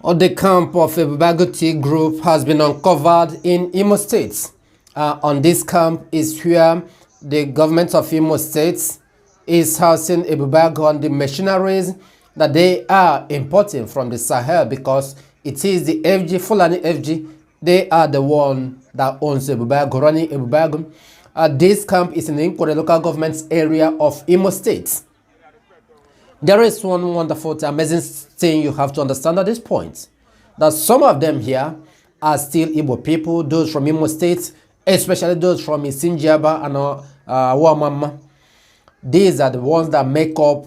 The camp of Ebubeagu group has been uncovered in Imo State. On this camp is where the government of Imo State is housing Ebubeagu on the machineries that they are importing from the Sahel, because it is the FG, Fulani FG, they are the one that owns Ebubeagu, running Ebubeagu. This camp is in the Nkwere local government area of Imo State. There is one wonderful, amazing thing you have to understand at this point, that some of them here are still Igbo people, those from Imo State, especially those from Isinjiaba and Wamama. These are the ones that make up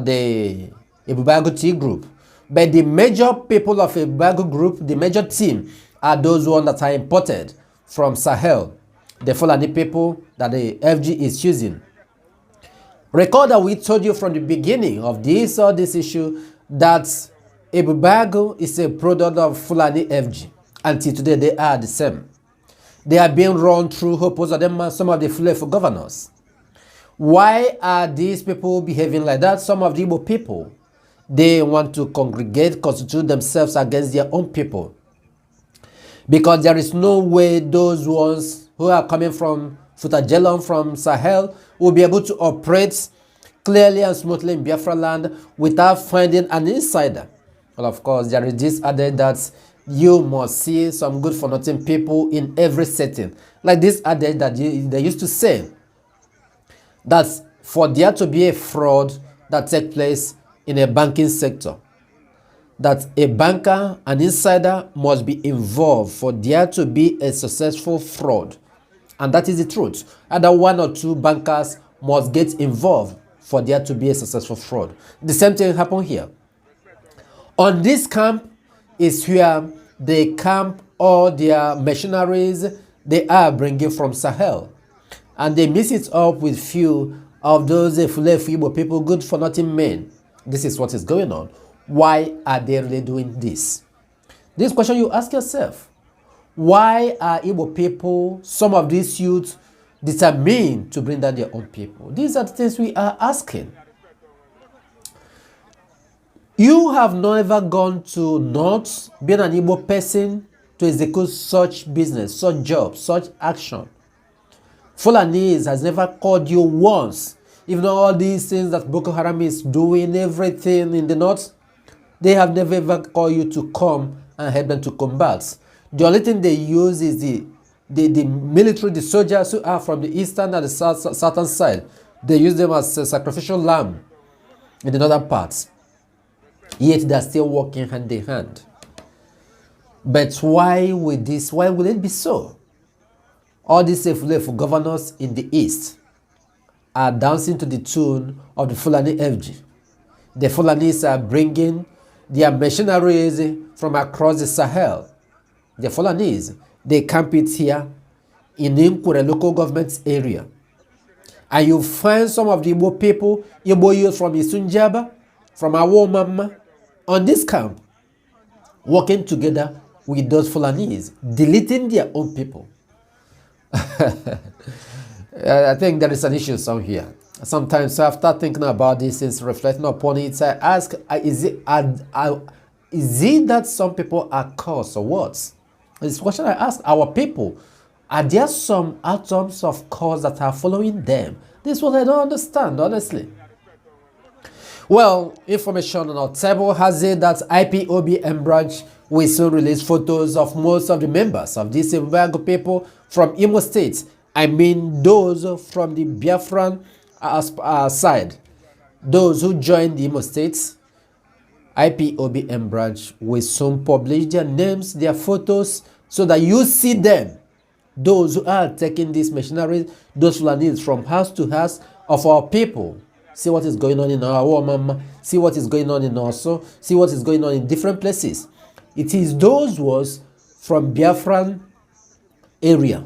the Ebubeagu group. But the major people of Ebubeagu group, the major team, are those ones that are imported from Sahel, the Fulani people that the FG is using. Recall that we told you from the beginning of this issue that Ebubeagu is a product of Fulani FG. Until today, they are the same. They are being run through some of the Fulani governors. Why are these people behaving like that? Some of the Igbo people, they want to congregate, constitute themselves against their own people. Because there is no way those ones who are coming from Futajelon, from Sahel, will be able to operate clearly and smoothly in Biafra land without finding an insider. Well, of course, there is this adage that you must see some good for nothing people in every setting. Like this adage that they used to say, that for there to be a fraud that takes place in a banking sector, that a banker, an insider, must be involved for there to be a successful fraud. And that is the truth. Either one or two bankers must get involved for there to be a successful fraud. The same thing happened here. On this camp is where they camp all their machineries they are bringing from Sahel. And they mix it up with few of those Igbo people, good for nothing men. This is what is going on. Why are they really doing this? This question you ask yourself. Why are Igbo people, some of these youths, determined to bring down their own people? These are the things we are asking. You have never gone to North, being an Igbo person, to execute such business, such job, such action. Fulanese has never called you once. Even all these things that Boko Haram is doing, everything in the North, they have never ever called you to come and help them to combat. The only thing they use is the military, the soldiers who are from the eastern and the southern side. They use them as a sacrificial lamb in the northern parts. Yet they are still working hand in hand. But why would this? Why will it be so? All these governors in the east are dancing to the tune of the Fulani FG. The Fulanis are bringing their machineries from across the Sahel. The Fulanis, they camp it here in Nkwere local government area. And you find some of the Igbo people, Igbo youth from Isunjaba, from Awomama, on this camp, working together with those Fulanis, deleting their own people. I think there is an issue somewhere. Sometimes after thinking about this and reflecting upon it, I ask, is it that some people are cursed or what? This question I ask our people. Are there some atoms of cause that are following them? This is what I don't understand, honestly. Well, information on our table has it that IPOBM branch will soon release photos of most of the members of these Ebubeagu people from Imo State. I mean those from the Biafran side. Those who joined the Imo State, IPOBM branch will soon publish their names, their photos, so that you see them. Those who are taking these machinery, those Fulanis from house to house of our people. See what is going on in our Wamama, see what is going on in Oso, see what is going on in different places. It is those ones from Biafran area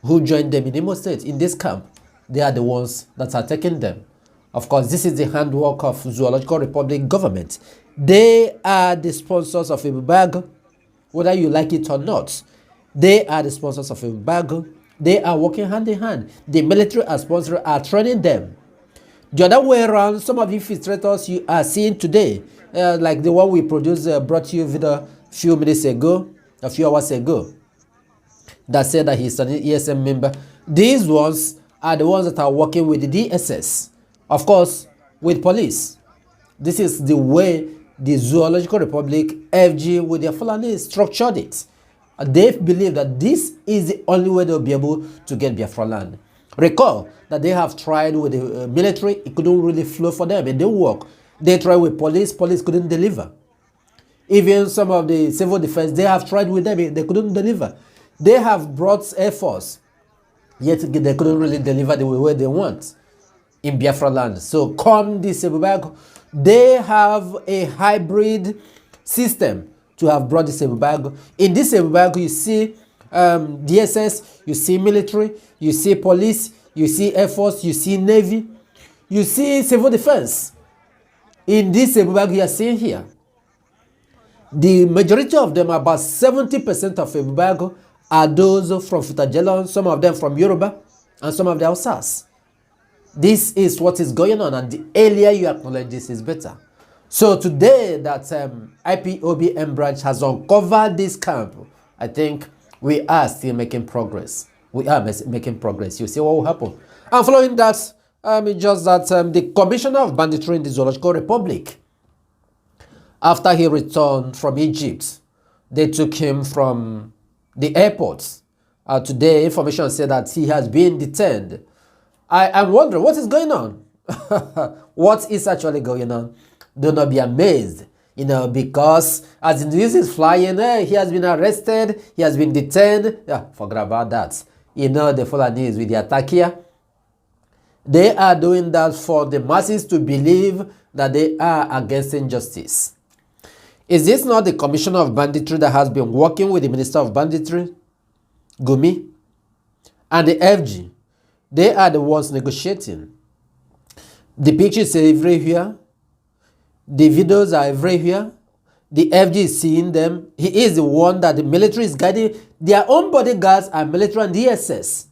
who joined them in Imo State, in this camp. They are the ones that are taking them. Of course, this is the handwork of Zoological Republic government. They are the sponsors of Ebubeagu, whether you like it or not. They are the sponsors of Ebubeagu. They are working hand in hand. The military and sponsors are training them. The other way around, some of the infiltrators you are seeing today, like the one we produced, brought you video few minutes ago, a few hours ago, that said that he's an ESM member. These ones are the ones that are working with the DSS, of course, with police. This is the way the Zoological Republic, FG, with their Fulani structured it. They believe that this is the only way they'll be able to get Biafra land. Recall that they have tried with the military, it couldn't really flow for them, it didn't work. They tried with police, police couldn't deliver. Even some of the civil defense, they have tried with them, they couldn't deliver. They have brought Air Force, yet they couldn't really deliver the way they want in Biafra land. So come this Ebubeagu, they have a hybrid system to have brought this Ebubeagu. In this Ebubeagu, you see DSS, you see military, you see police, you see Air Force, you see Navy, you see civil defense. In this Ebubeagu you are seeing here, the majority of them, about 70% of Ebubeagu, are those from Futajelon, some of them from Yoruba, and some of the Hausas. This is what is going on, and the earlier you acknowledge this is better. So today that IPOBM branch has uncovered this camp, I think we are still making progress. We are making progress. You see what will happen. And following that, it's just that the Commissioner of Banditry in the Zoological Republic, after he returned from Egypt, they took him from the airport. Today, information said that he has been detained. I'm wondering what is going on. What is actually going on? Do not be amazed, because as the news is flying, he has been arrested, he has been detained. Yeah, forget about that. The Fulani with the attack here. They are doing that for the masses to believe that they are against injustice. Is this not the Commissioner of Banditry that has been working with the Minister of Banditry, Gumi, and the FG? They are the ones negotiating. The pictures are everywhere. The videos are everywhere. The FG is seeing them. He is the one that the military is guiding. Their own bodyguards are military and DSS.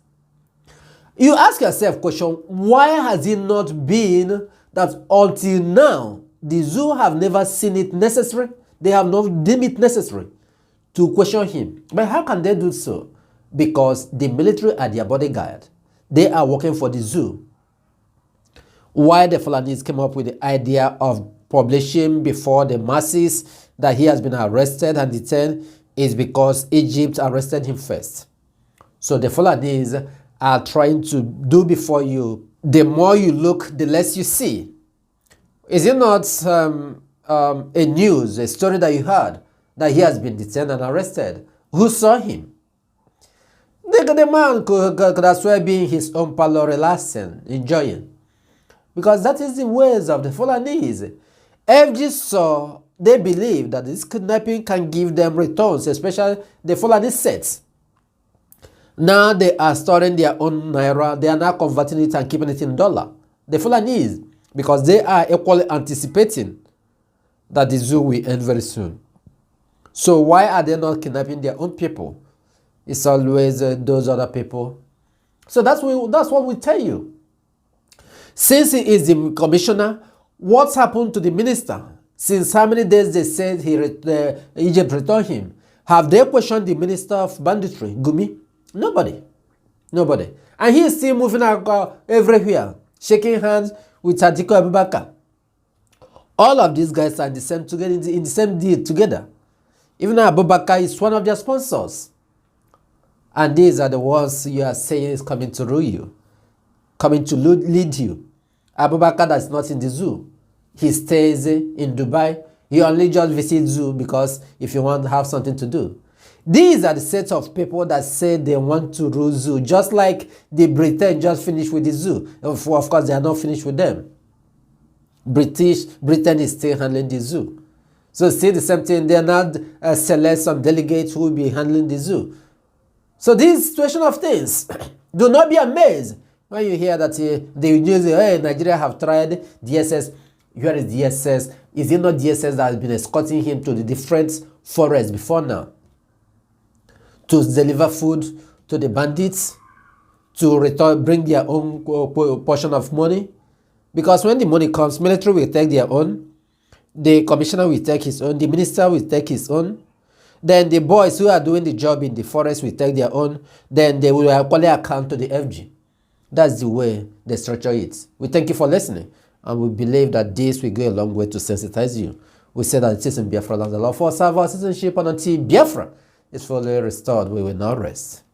You ask yourself a question, why has it not been that until now, the zoo have never seen it necessary? They have not deemed it necessary to question him. But how can they do so? Because the military are their bodyguard. They are working for the zoo. Why the Fulanis came up with the idea of publishing before the masses that he has been arrested and detained is because Egypt arrested him first. So the Fulanis are trying to do before you. The more you look, the less you see. Is it not a story that you heard that he has been detained and arrested? Who saw him? The man could as well be in his own parlor relaxing, enjoying. Because that is the ways of the Fulanese. FG saw, they believe that this kidnapping can give them returns, especially the Fulani sets. Now they are storing their own naira, they are now converting it and keeping it in dollar. The Fulanese, because they are equally anticipating that the zoo will end very soon. So why are they not kidnapping their own people? It's always those other people. So that's what we tell you. Since he is the commissioner, what's happened to the minister? Since how many days they said Egypt returned him? Have they questioned the minister of banditry, Gumi? Nobody. Nobody. And he is still moving everywhere, shaking hands with Atiku Abubakar. All of these guys are in the same deal together. Even Abubakar is one of their sponsors. And these are the ones you are saying is coming to rule you, coming to lead you. Abubakar that's not in the zoo. He stays in Dubai. He only just visits zoo because if you want to have something to do. These are the set of people that say they want to rule zoo, just like the Britain just finished with the zoo. Of course, they are not finished with them. Britain is still handling the zoo. So still the same thing, they are not select some delegates who will be handling the zoo. So this situation of things, do not be amazed when you hear that the news, hey, Nigeria have tried DSS. Where is DSS? Is it not DSS that has been escorting him to the different forests before now? To deliver food to the bandits, to bring their own portion of money. Because when the money comes, military will take their own, the commissioner will take his own, the minister will take his own, then the boys who are doing the job in the forest will take their own, then they will equally account to the FG. That's the way they structure it. We thank you for listening, and we believe that this will go a long way to sensitize you. We say that it is in Biafra land, the law for our citizenship, and until Biafra is fully restored, we will not rest.